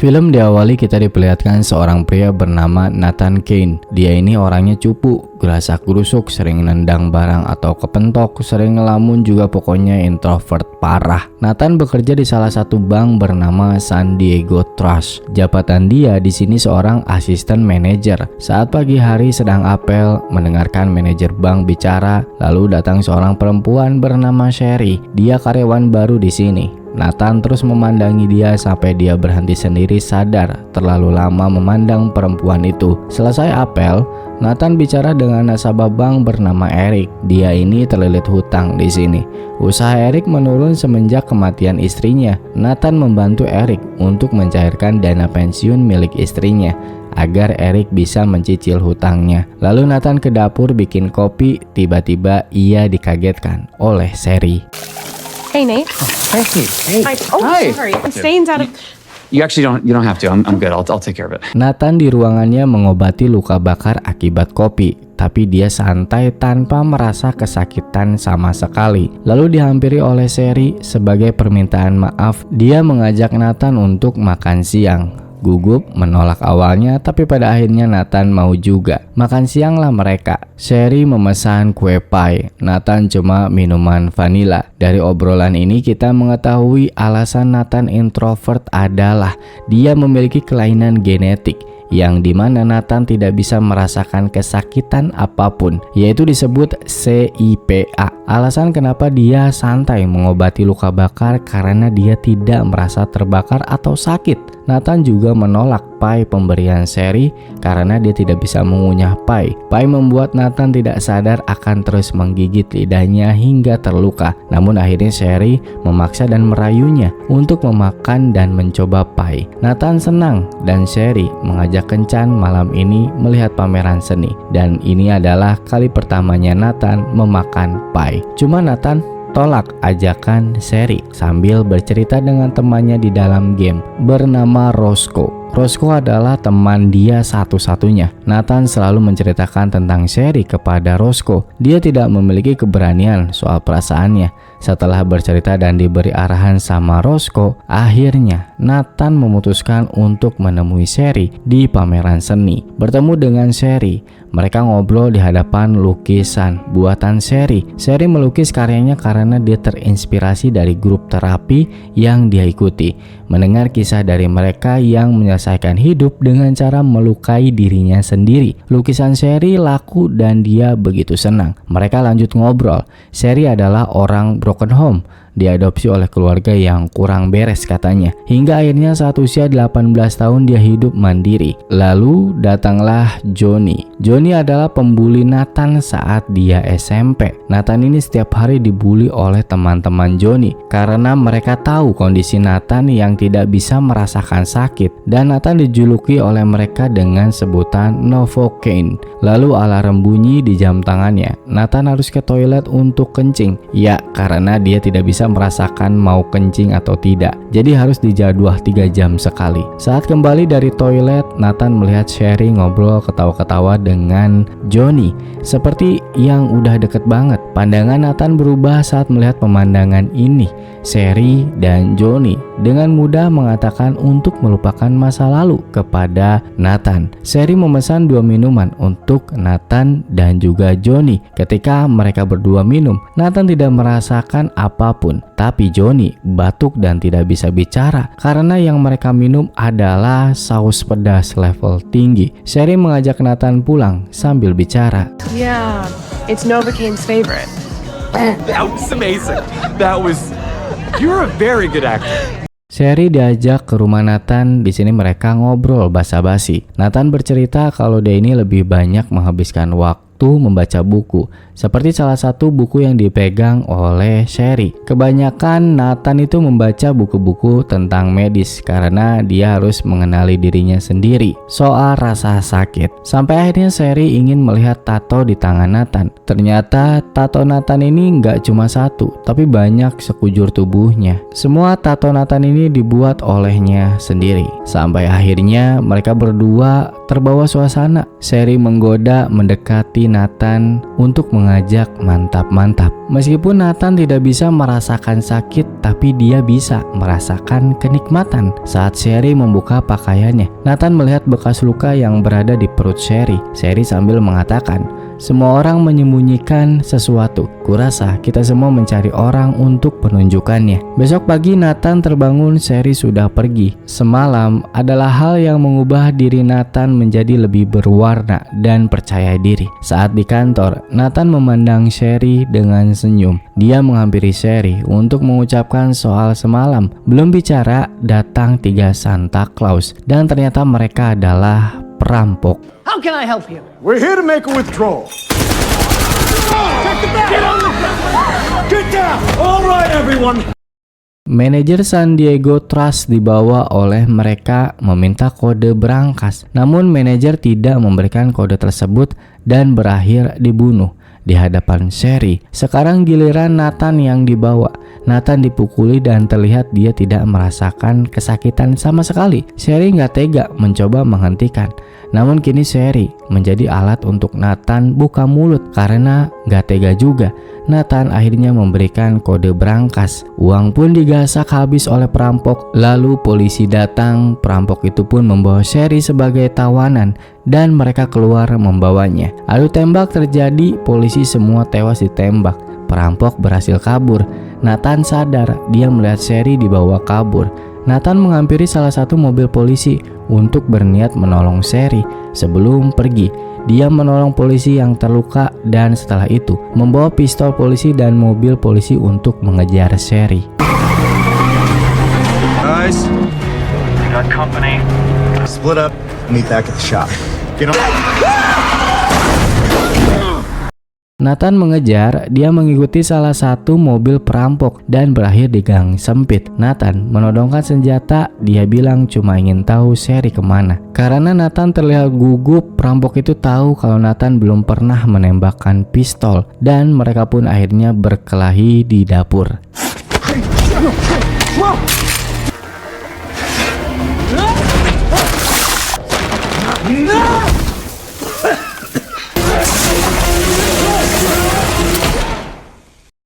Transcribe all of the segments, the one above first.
Film diawali kita diperlihatkan seorang pria bernama Nathan Kane. Dia ini orangnya cupu, gerasak-gerusuk, sering nendang barang atau kepentok, sering ngelamun juga, pokoknya introvert parah. Nathan bekerja di salah satu bank bernama San Diego Trust. Jabatan dia di sini seorang asisten manajer. Saat pagi hari sedang apel, mendengarkan manajer bank bicara, lalu datang seorang perempuan bernama Sherry. Dia karyawan baru di sini. Nathan terus memandangi dia sampai dia berhenti sendiri, sadar terlalu lama memandang perempuan itu. Selesai apel, Nathan bicara dengan nasabah bank bernama Eric. Dia ini terlilit hutang di sini. Usaha Eric menurun semenjak kematian istrinya. Nathan membantu Eric untuk mencairkan dana pensiun milik istrinya agar Eric bisa mencicil hutangnya. Lalu Nathan ke dapur bikin kopi. Tiba-tiba ia dikagetkan oleh Sherry. Hey, Nate. Hey. Hi. Sorry. Stains out of... You don't have to. I'm good. I'll take care of it. Nathan di ruangannya mengobati luka bakar akibat kopi, tapi dia santai tanpa merasa kesakitan sama sekali. Lalu dihampiri oleh Sherry. Sebagai permintaan maaf, dia mengajak Nathan untuk makan siang. Gugup menolak awalnya, tapi pada akhirnya Nathan mau juga. Makan sianglah mereka. Sherry memesan kue pie, Nathan cuma minuman vanilla. Dari obrolan ini kita mengetahui alasan Nathan introvert adalah dia memiliki kelainan genetik, yang dimana Nathan tidak bisa merasakan kesakitan apapun, yaitu disebut CIPA. Alasan kenapa dia santai mengobati luka bakar karena dia tidak merasa terbakar atau sakit. Nathan juga menolak pie pemberian Sherry karena dia tidak bisa mengunyah pie. Pie membuat Nathan tidak sadar akan terus menggigit lidahnya hingga terluka. Namun akhirnya Sherry memaksa dan merayunya untuk memakan dan mencoba pie. Nathan senang dan Sherry mengajak kencan malam ini melihat pameran seni. Dan ini adalah kali pertamanya Nathan memakan pie. Cuma Nathan tolak ajakan Sherry sambil bercerita dengan temannya di dalam game bernama Roscoe. Roscoe adalah teman dia satu-satunya. Nathan selalu menceritakan tentang Sherry kepada Roscoe. Dia tidak memiliki keberanian soal perasaannya. Setelah bercerita dan diberi arahan sama Roscoe, akhirnya Nathan memutuskan untuk menemui Sherry di pameran seni. Bertemu dengan Sherry, mereka ngobrol di hadapan lukisan buatan Sherry. Sherry melukis karyanya karena dia terinspirasi dari grup terapi yang dia ikuti. Mendengar kisah dari mereka yang menyelesaikan hidup dengan cara melukai dirinya sendiri. Lukisan Sherry laku dan dia begitu senang. Mereka lanjut ngobrol. Sherry adalah orang broken home. Diadopsi oleh keluarga yang kurang beres katanya. Hingga akhirnya saat usia 18 tahun dia hidup mandiri. Lalu datanglah Johnny. Johnny adalah pembuli Nathan saat dia SMP. Nathan ini setiap hari dibully oleh teman-teman Johnny karena mereka tahu kondisi Nathan yang tidak bisa merasakan sakit. Dan Nathan dijuluki oleh mereka dengan sebutan Novocaine. Lalu alarm bunyi di jam tangannya. Nathan harus ke toilet untuk kencing. Ya, karena dia tidak bisa merasakan mau kencing atau tidak. Jadi harus dijadwal 3 jam sekali. Saat kembali dari toilet, Nathan melihat Sherry ngobrol ketawa-ketawa dengan Johnny. Seperti yang udah deket banget. Pandangan Nathan berubah saat melihat pemandangan ini. Sherry dan Johnny dengan mudah mengatakan untuk melupakan masa lalu kepada Nathan. Sherry memesan 2 minuman untuk Nathan dan juga Johnny. Ketika mereka berdua minum, Nathan tidak merasakan apapun. Tapi Johnny batuk dan tidak bisa bicara karena yang mereka minum adalah saus pedas level tinggi. Sherry mengajak Nathan pulang sambil bicara. Yeah, it's Novocaine's favorite. That was amazing. You're a very good actor. Sherry diajak ke rumah Nathan. Di sini mereka ngobrol basa-basi. Nathan bercerita kalau dia ini lebih banyak menghabiskan waktu membaca buku, seperti salah satu buku yang dipegang oleh Sherry. Kebanyakan Nathan itu membaca buku-buku tentang medis karena dia harus mengenali dirinya sendiri soal rasa sakit. Sampai akhirnya Sherry ingin melihat tato di tangan Nathan. Ternyata tato Nathan ini nggak cuma satu, tapi banyak sekujur tubuhnya. Semua tato Nathan ini dibuat olehnya sendiri. Sampai akhirnya mereka berdua terbawa suasana. Sherry menggoda mendekati Nathan untuk mengajak mantap-mantap. Meskipun Nathan tidak bisa merasakan sakit, tapi dia bisa merasakan kenikmatan saat Sherry membuka pakaiannya. Nathan melihat bekas luka yang berada di perut Sherry. Sherry sambil mengatakan, "Semua orang menyembunyikan sesuatu. Kurasa kita semua mencari orang untuk penunjukannya." Besok pagi Nathan terbangun, Sherry sudah pergi. Semalam adalah hal yang mengubah diri Nathan menjadi lebih berwarna dan percaya diri. Saat di kantor, Nathan memandang Sherry dengan senyum. Dia menghampiri Sherry untuk mengucapkan soal semalam. Belum bicara, datang 3 Santa Claus dan ternyata mereka adalah perampok. How can I help you? We're here to make a withdrawal. Take the bag! Get on the ground! Get down! All right, everyone! Manajer San Diego Trust dibawa oleh mereka meminta kode berangkas. Namun manajer tidak memberikan kode tersebut dan berakhir dibunuh di hadapan Sherry. Sekarang giliran Nathan yang dibawa. Nathan dipukuli dan terlihat dia tidak merasakan kesakitan sama sekali. Sherry nggak tega mencoba menghentikan. Namun kini Sherry menjadi alat untuk Nathan buka mulut karena nggak tega juga. Nathan akhirnya memberikan kode berangkas. Uang pun digasak habis oleh perampok. Lalu polisi datang. Perampok itu pun membawa Sherry sebagai tawanan dan mereka keluar membawanya. Adu tembak terjadi, polisi semua tewas ditembak. Perampok berhasil kabur. Nathan sadar, dia melihat Sherry dibawa kabur. Nathan menghampiri salah satu mobil polisi untuk berniat menolong Sherry. Sebelum pergi, dia menolong polisi yang terluka dan setelah itu membawa pistol polisi dan mobil polisi untuk mengejar Sherry. Guys, We got company. split up. Meet back at the shop. Get on. Nathan mengejar, dia mengikuti salah satu mobil perampok dan berakhir di gang sempit. Nathan menodongkan senjata, dia bilang cuma ingin tahu Sherry kemana. Karena Nathan terlihat gugup, perampok itu tahu kalau Nathan belum pernah menembakkan pistol dan mereka pun akhirnya berkelahi di dapur.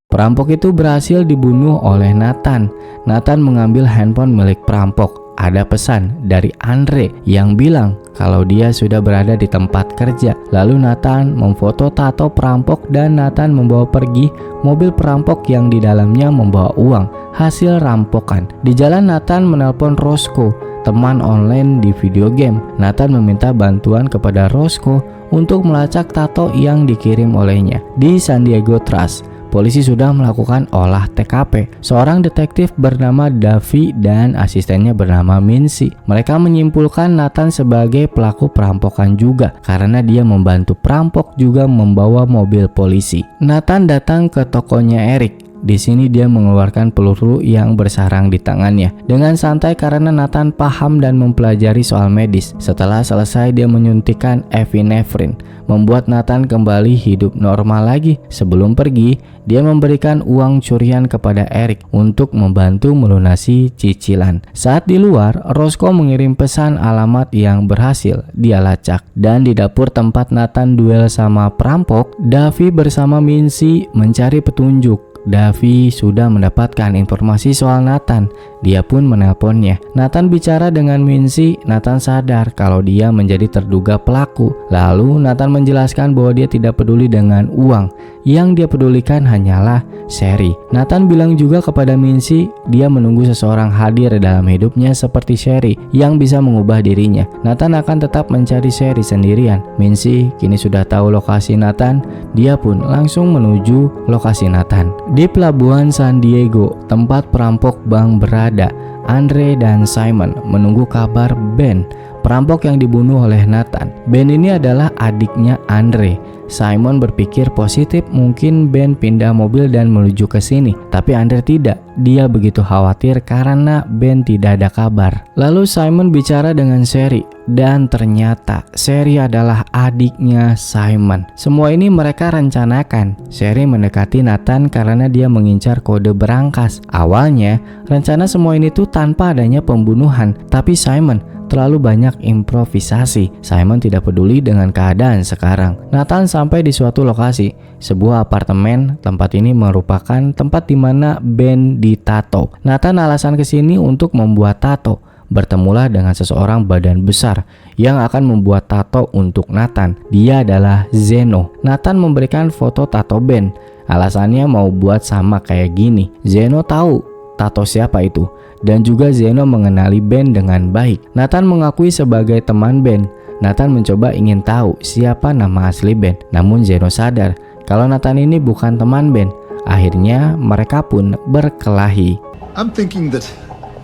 Perampok itu berhasil dibunuh oleh Nathan. Nathan mengambil handphone milik perampok. Ada pesan dari Andre yang bilang kalau dia sudah berada di tempat kerja. Lalu Nathan memfoto tato perampok dan Nathan membawa pergi mobil perampok yang di dalamnya membawa uang hasil rampokan. Di jalan Nathan menelpon Roscoe, teman online di video game. Nathan meminta bantuan kepada Roscoe untuk melacak tato yang dikirim olehnya di San Diego Trust. Polisi sudah melakukan olah TKP. Seorang detektif bernama Davy dan asistennya bernama Mincy. Mereka menyimpulkan Nathan sebagai pelaku perampokan juga karena dia membantu perampok juga membawa mobil polisi. Nathan datang ke tokonya Eric. Di sini dia mengeluarkan peluru yang bersarang di tangannya dengan santai karena Nathan paham dan mempelajari soal medis. Setelah selesai dia menyuntikkan epinefrin, membuat Nathan kembali hidup normal lagi. Sebelum pergi, dia memberikan uang curian kepada Eric untuk membantu melunasi cicilan. Saat di luar, Roscoe mengirim pesan alamat yang berhasil dia lacak. Dan di dapur tempat Nathan duel sama perampok, Davy bersama Mincy mencari petunjuk. Davy sudah mendapatkan informasi soal Nathan. Dia pun menelponnya. Nathan bicara dengan Mincy. Nathan sadar kalau dia menjadi terduga pelaku. Lalu Nathan menjelaskan bahwa dia tidak peduli dengan uang. Yang dia pedulikan hanyalah Sherry. Nathan bilang juga kepada Mincy dia menunggu seseorang hadir dalam hidupnya seperti Sherry yang bisa mengubah dirinya. Nathan akan tetap mencari Sherry sendirian. Mincy kini sudah tahu lokasi Nathan. Dia pun langsung menuju lokasi Nathan. Di pelabuhan San Diego, tempat perampok bank berada, Andre dan Simon menunggu kabar Ben, perampok yang dibunuh oleh Nathan. Ben ini adalah adiknya Andre. Simon berpikir positif, mungkin Ben pindah mobil dan menuju ke sini, tapi Andre tidak. Dia begitu khawatir karena Ben tidak ada kabar. Lalu Simon bicara dengan Sherry dan ternyata Sherry adalah adiknya Simon. Semua ini mereka rencanakan. Sherry mendekati Nathan karena dia mengincar kode berangkas. Awalnya rencana semua ini tuh tanpa adanya pembunuhan, tapi Simon terlalu banyak improvisasi. Simon tidak peduli dengan keadaan sekarang. Nathan sampai di suatu lokasi, sebuah apartemen. Tempat ini merupakan tempat di mana Ben ditato. Nathan alasan kesini untuk membuat tato. Bertemulah dengan seseorang badan besar yang akan membuat tato untuk Nathan. Dia adalah Zeno. Nathan memberikan foto tato Ben. Alasannya mau buat sama kayak gini. Zeno tahu tato siapa itu, dan juga Zeno mengenali Ben dengan baik. Nathan mengakui sebagai teman Ben. Nathan mencoba ingin tahu siapa nama asli Ben, namun Zeno sadar kalau Nathan ini bukan teman Ben. Akhirnya mereka pun berkelahi. I'm thinking that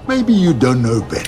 maybe you don't know Ben.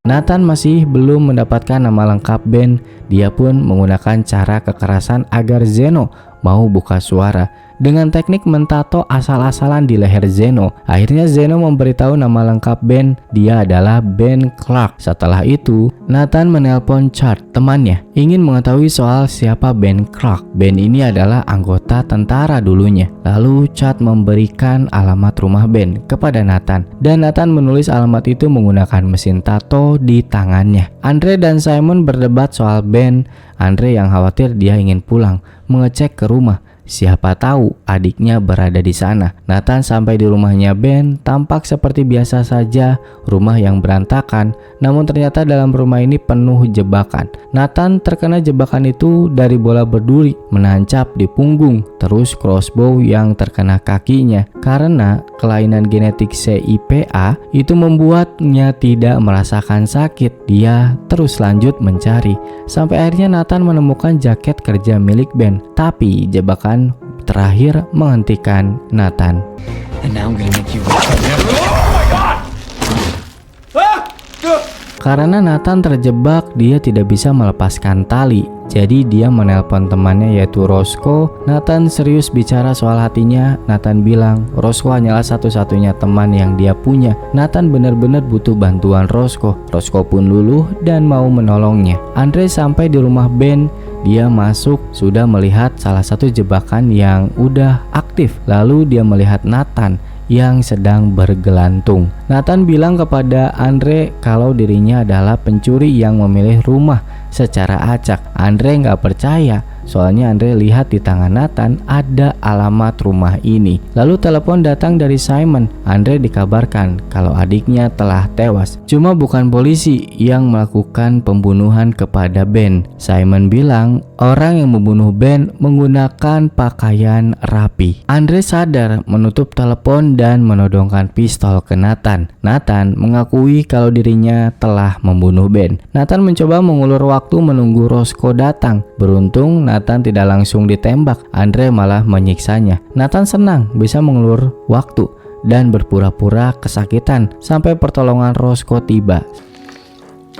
Nathan masih belum mendapatkan nama lengkap Ben. Dia pun menggunakan cara kekerasan agar Zeno mau buka suara dengan teknik mentato asal-asalan di leher Zeno. Akhirnya Zeno memberitahu nama lengkap Ben, dia adalah Ben Clark. Setelah itu, Nathan menelpon Chad, temannya, ingin mengetahui soal siapa Ben Clark. Ben ini adalah anggota tentara dulunya. Lalu Chad memberikan alamat rumah Ben kepada Nathan, dan Nathan menulis alamat itu menggunakan mesin tato di tangannya. Andre dan Simon berdebat soal Ben. Andre yang khawatir dia ingin pulang, mengecek ke rumah. Siapa tahu adiknya berada di sana. Nathan sampai di rumahnya Ben, tampak seperti biasa saja, rumah yang berantakan, namun ternyata dalam rumah ini penuh jebakan. Nathan terkena jebakan itu dari bola berduri menancap di punggung, terus crossbow yang terkena kakinya. Karena kelainan genetik CIPA itu membuatnya tidak merasakan sakit. Dia terus lanjut mencari, sampai akhirnya Nathan menemukan jaket kerja milik Ben. Tapi jebakan terakhir menghentikan Nathan. And now I'm gonna make you. Karena Nathan terjebak, dia tidak bisa melepaskan tali. Jadi dia menelpon temannya yaitu Roscoe. Nathan serius bicara soal hatinya. Nathan bilang Roscoe hanyalah satu-satunya teman yang dia punya. Nathan benar-benar butuh bantuan Roscoe. Roscoe pun luluh dan mau menolongnya. Andre sampai di rumah Ben. Dia masuk, sudah melihat salah satu jebakan yang udah aktif. Lalu dia melihat Nathan yang sedang bergelantung. Nathan bilang kepada Andre kalau dirinya adalah pencuri yang memilih rumah secara acak. Andre nggak percaya, soalnya Andre lihat di tangan Nathan ada alamat rumah ini. Lalu telepon datang dari Simon. Andre dikabarkan kalau adiknya telah tewas. Cuma bukan polisi yang melakukan pembunuhan kepada Ben. Simon bilang orang yang membunuh Ben menggunakan pakaian rapi. Andre sadar, menutup telepon dan menodongkan pistol ke Nathan. Nathan mengakui kalau dirinya telah membunuh Ben. Nathan mencoba mengulur waktu menunggu Roscoe datang. Beruntung Nathan tidak langsung ditembak. Andre malah menyiksanya. Nathan senang bisa mengulur waktu dan berpura-pura kesakitan sampai pertolongan Roscoe tiba.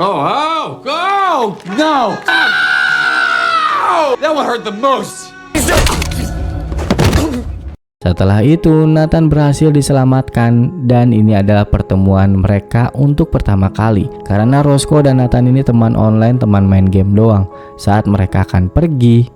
Oh, no! That one hurt the most. Setelah itu Nathan berhasil diselamatkan, dan ini adalah pertemuan mereka untuk pertama kali. Karena Roscoe dan Nathan ini teman online, teman main game doang. Saat mereka akan pergi,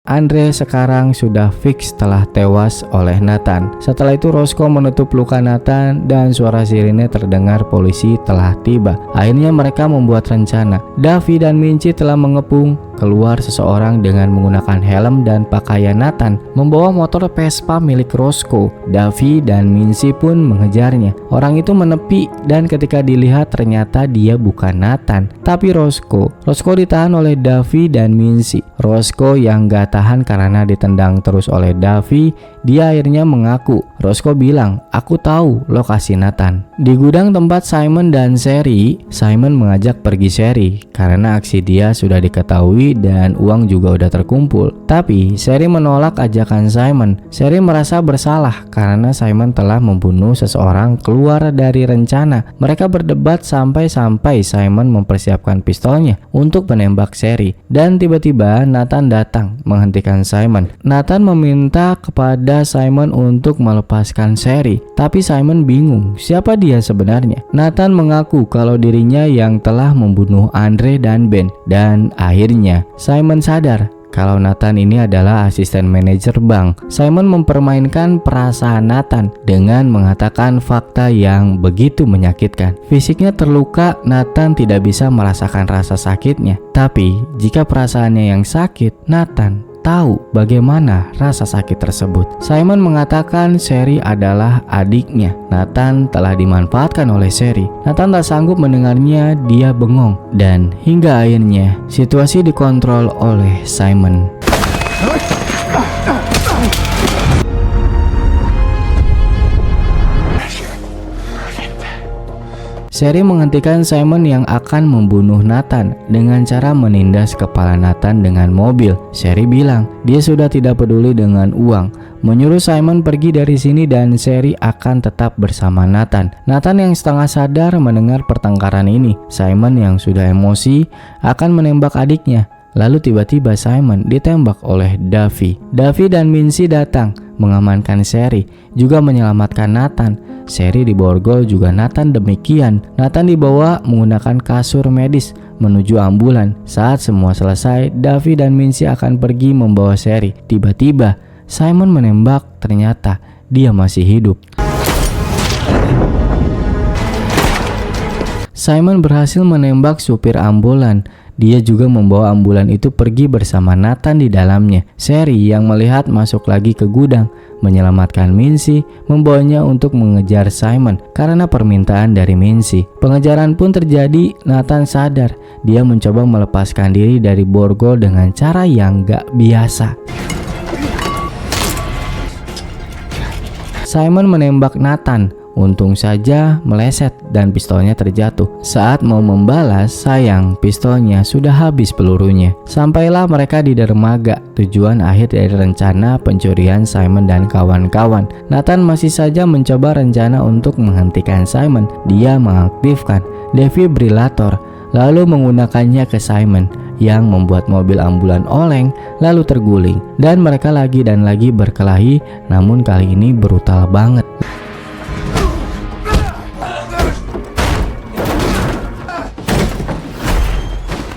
Andre sekarang sudah fix telah tewas oleh Nathan. Setelah itu Roscoe menutup luka Nathan dan suara sirine terdengar polisi telah tiba. Akhirnya mereka membuat rencana. Davy dan Minci telah mengepung. Keluar seseorang dengan menggunakan helm dan pakaian Nathan, membawa motor Vespa milik Roscoe. Davy dan Minci pun mengejarnya. Orang itu menepi dan ketika dilihat ternyata dia bukan Nathan, tapi Roscoe. Roscoe ditahan oleh Davy dan Minci. Roscoe yang gak tahan karena ditendang terus oleh Davy, dia akhirnya mengaku. Roscoe bilang, "Aku tahu lokasi Nathan." Di gudang tempat Simon dan Sherry, Simon mengajak pergi Sherry karena aksi dia sudah diketahui dan uang juga udah terkumpul. Tapi Sherry menolak ajakan Simon. Sherry merasa bersalah karena Simon telah membunuh seseorang keluar dari rencana. Mereka berdebat sampai Simon mempersiapkan pistolnya untuk menembak Sherry. Dan tiba-tiba Nathan datang menghentikan Simon. Nathan meminta kepada Simon untuk melepaskan Sherry, tapi Simon bingung siapa dia sebenarnya. Nathan mengaku kalau dirinya yang telah membunuh Andre dan Ben. Dan akhirnya Simon sadar kalau Nathan ini adalah asisten manajer bank. Simon mempermainkan perasaan Nathan dengan mengatakan fakta yang begitu menyakitkan. Fisiknya terluka, Nathan tidak bisa merasakan rasa sakitnya. Tapi jika perasaannya yang sakit, Nathan tahu bagaimana rasa sakit tersebut. Simon mengatakan Sherry adalah adiknya. Nathan telah dimanfaatkan oleh Sherry. Nathan tak sanggup mendengarnya, dia bengong. Dan hingga akhirnya situasi dikontrol oleh Simon. Sherry menghentikan Simon yang akan membunuh Nathan dengan cara menindas kepala Nathan dengan mobil. Sherry bilang dia sudah tidak peduli dengan uang, menyuruh Simon pergi dari sini dan Sherry akan tetap bersama Nathan. Nathan yang setengah sadar mendengar pertengkaran ini. Simon yang sudah emosi akan menembak adiknya. Lalu tiba-tiba Simon ditembak oleh Davy. Davy dan Mincy datang mengamankan Sherry, juga menyelamatkan Nathan. Sherry diborgol, juga Nathan demikian. Nathan dibawa menggunakan kasur medis menuju ambulan. Saat semua selesai, Davy dan Mincy akan pergi membawa Sherry. Tiba-tiba Simon menembak, ternyata dia masih hidup. Simon berhasil menembak supir ambulan. Dia juga membawa ambulan itu pergi bersama Nathan di dalamnya. Sherry yang melihat masuk lagi ke gudang, menyelamatkan Mincy, membawanya untuk mengejar Simon karena permintaan dari Mincy. Pengejaran pun terjadi. Nathan sadar dia mencoba melepaskan diri dari borgol dengan cara yang gak biasa. Simon menembak Nathan. Untung saja meleset dan pistolnya terjatuh. Saat mau membalas, sayang pistolnya sudah habis pelurunya. Sampailah mereka di dermaga, tujuan akhir dari rencana pencurian Simon dan kawan-kawan. Nathan masih saja mencoba rencana untuk menghentikan Simon. Dia mengaktifkan defibrilator lalu menggunakannya ke Simon yang membuat mobil ambulan oleng lalu terguling. Dan mereka lagi dan lagi berkelahi, namun kali ini brutal banget.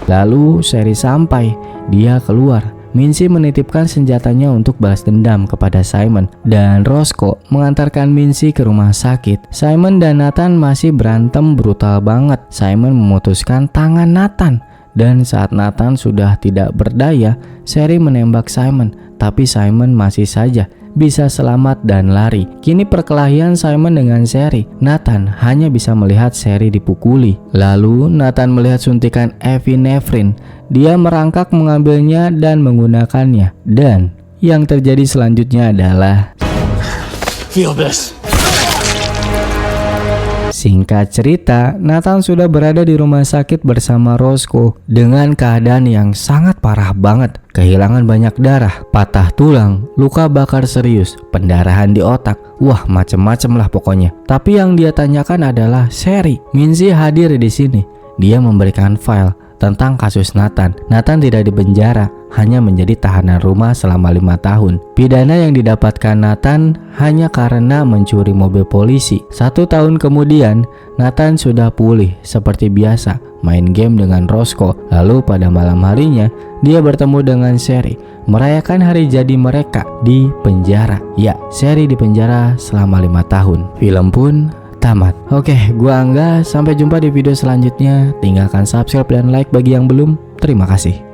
Lalu Sherry sampai, dia keluar. Mincy menitipkan senjatanya untuk balas dendam kepada Simon. Dan Roscoe mengantarkan Mincy ke rumah sakit. Simon dan Nathan masih berantem brutal banget. Simon memutuskan tangan Nathan. Dan saat Nathan sudah tidak berdaya, Sherry menembak Simon. Tapi Simon masih saja bisa selamat dan lari. Kini perkelahian Simon dengan Sherry. Nathan hanya bisa melihat Sherry dipukuli. Lalu Nathan melihat suntikan epinefrin. Dia merangkak mengambilnya dan menggunakannya. Dan yang terjadi selanjutnya adalah Feel this. Singkat cerita, Nathan sudah berada di rumah sakit bersama Roscoe dengan keadaan yang sangat parah banget. Kehilangan banyak darah, patah tulang, luka bakar serius, pendarahan di otak. Wah, macem-macem lah pokoknya. Tapi yang dia tanyakan adalah Sherry. Mincy hadir di sini. Dia memberikan file tentang kasus Nathan. Nathan tidak dipenjara, hanya menjadi tahanan rumah selama 5 tahun. Pidana yang didapatkan Nathan hanya karena mencuri mobil polisi. 1 tahun kemudian, Nathan sudah pulih seperti biasa, main game dengan Roscoe. Lalu pada malam harinya, dia bertemu dengan Sherry, merayakan hari jadi mereka di penjara. Ya, Sherry di penjara selama 5 tahun. Film pun tamat. Oke, gua Angga, sampai jumpa di video selanjutnya. Tinggalkan subscribe dan like bagi yang belum. Terima kasih.